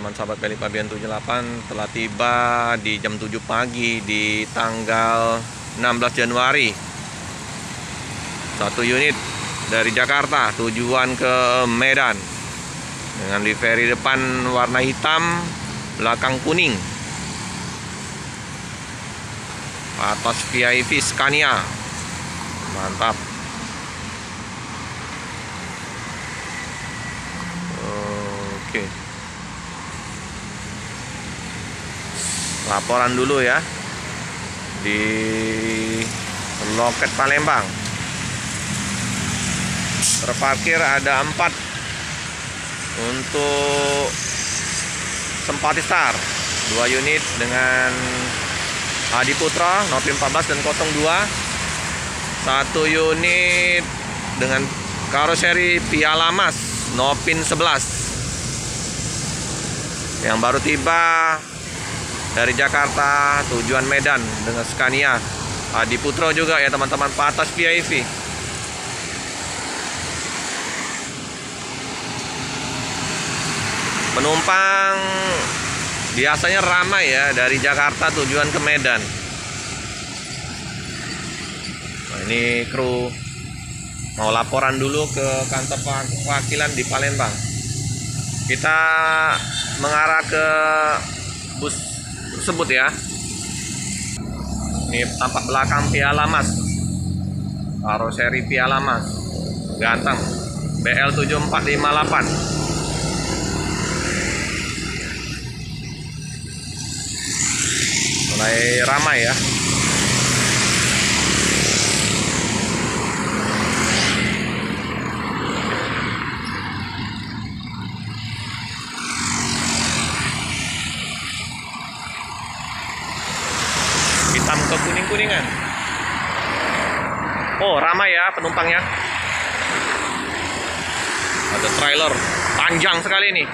teman-teman sahabat Bali Pabean 78 telah tiba di jam 7 pagi di tanggal 16 Januari. Satu unit dari Jakarta tujuan ke Medan dengan livery depan warna hitam, belakang kuning. Atas VIP Scania. Mantap. Oke. Laporan dulu ya di loket Palembang. Terparkir ada 4 untuk Sempati Star, 2 unit dengan Adi Putra Novin 14 dan 02, 1 unit dengan karoseri Piala Mas Novin 11 yang baru tiba dari Jakarta tujuan Medan dengan Scania Adi Putra juga ya teman-teman, Patas VIP. Penumpang biasanya ramai ya dari Jakarta tujuan ke Medan. Nah, ini kru mau laporan dulu ke kantor perwakilan di Palembang. Kita mengarah ke bus tersebut ya. Ini tampak belakang Piala Mas, karoseri Piala Mas, ganteng, BL 7458. Mulai ramai ya. Hitam ke kuning-kuningan. Oh, ramai ya penumpangnya. Ada trailer panjang sekali nih.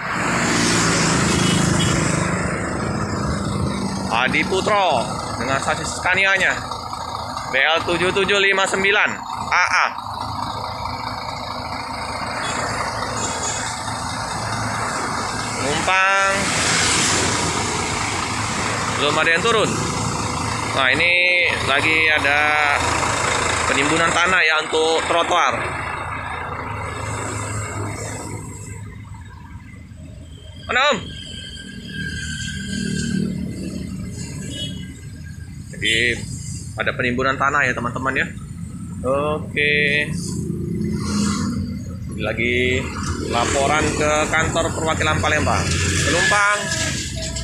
Adi Putra dengan sasis Scania-nya BL 7759 AA. Numpang belum ada yang turun. Nah, ini lagi ada penimbunan tanah ya untuk trotoar. Mana Om? Jadi ada penimbunan tanah ya teman-teman ya. Oke. Lagi laporan ke kantor perwakilan Palembang. Penumpang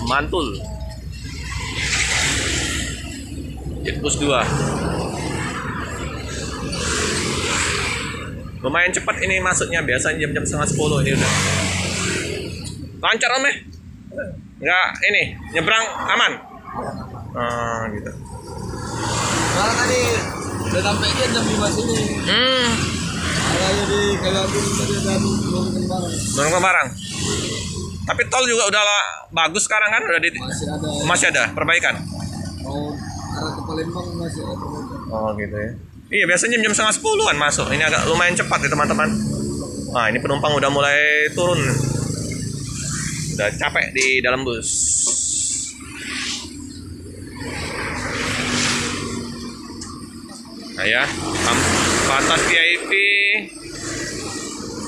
mantul. Jetbus 2. Lumayan cepat ini masuknya, biasanya jam-jam setengah 10 ini udah. Lancar Om ya? Enggak ini, nyebrang aman? Gitu. Karena tadi udah sampai jam 5 sini. Kalau jadi kayak tadi ada Dorong ke barang. Tapi tol juga udah bagus sekarang kan, udah masih ada perbaikan. Oh, arah ke Palembang masih ada perbaikan. Oh gitu ya. Iya, biasanya jam setengah 10-an masuk. Ini agak lumayan cepat ya teman-teman. Nah, ini penumpang udah mulai turun. Udah capek di dalam bus. Nah ya, Patas VIP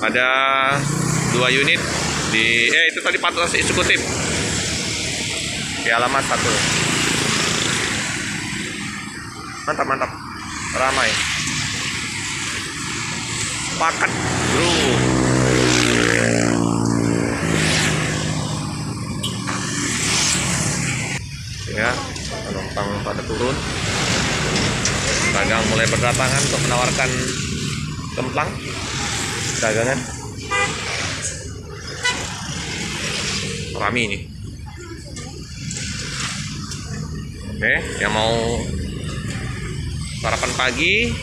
ada 2 unit di itu tadi Patas eksekutif di alamat 1. Mantap, ramai. Paket bro. Ya, penumpang pada turun. Dagang mulai berdatangan untuk menawarkan kemplang dagangan. Rame ini. Oke, yang mau sarapan pagi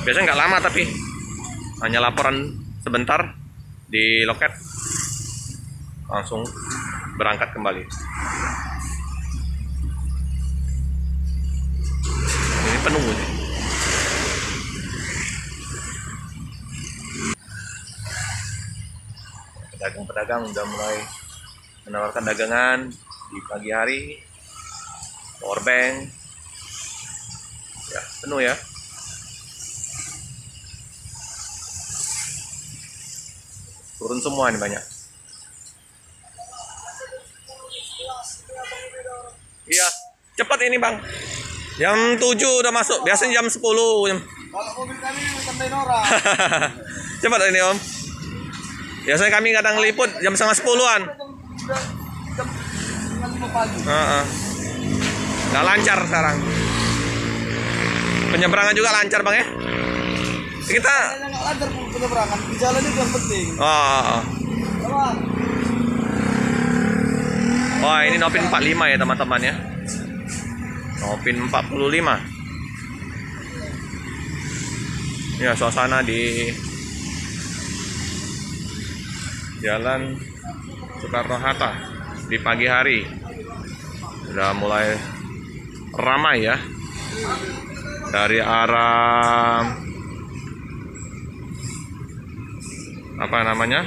biasanya nggak lama, tapi hanya laporan sebentar di loket langsung berangkat kembali. Ini penuh nih. pedagang-pedagang udah mulai menawarkan dagangan di pagi hari. Powerbank ya penuh ya. Turun semua ini banyak. Iya, cepat ini bang. Jam 7 udah masuk, biasanya jam 10. Kalau mobil kami sampai orang. Cepat ini om. Biasanya kami kadang liput jam setengah 10-an. Jam 5 pagi. Nggak lancar sekarang. Penyeberangan juga lancar bang ya. Kita Kayaknya nggak lancar penyeberangan. Di jalan itu yang penting. oh. Apa? Wah ini Nopin 45 ya teman-teman ya. Nopin 45. Ya suasana di Jalan Soekarno-Hatta di pagi hari sudah mulai ramai ya. Dari arah apa namanya?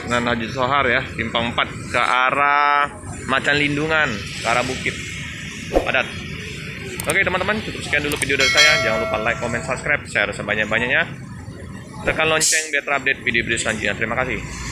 Najib Sohar ya, Simpang 4 ke arah Macan Lindungan, ke arah Bukit padat. Oke teman-teman, cukup sekian dulu video dari saya. Jangan lupa like, comment, subscribe, share sebanyak-banyaknya. Tekan lonceng biar terupdate video-video selanjutnya. Terima kasih.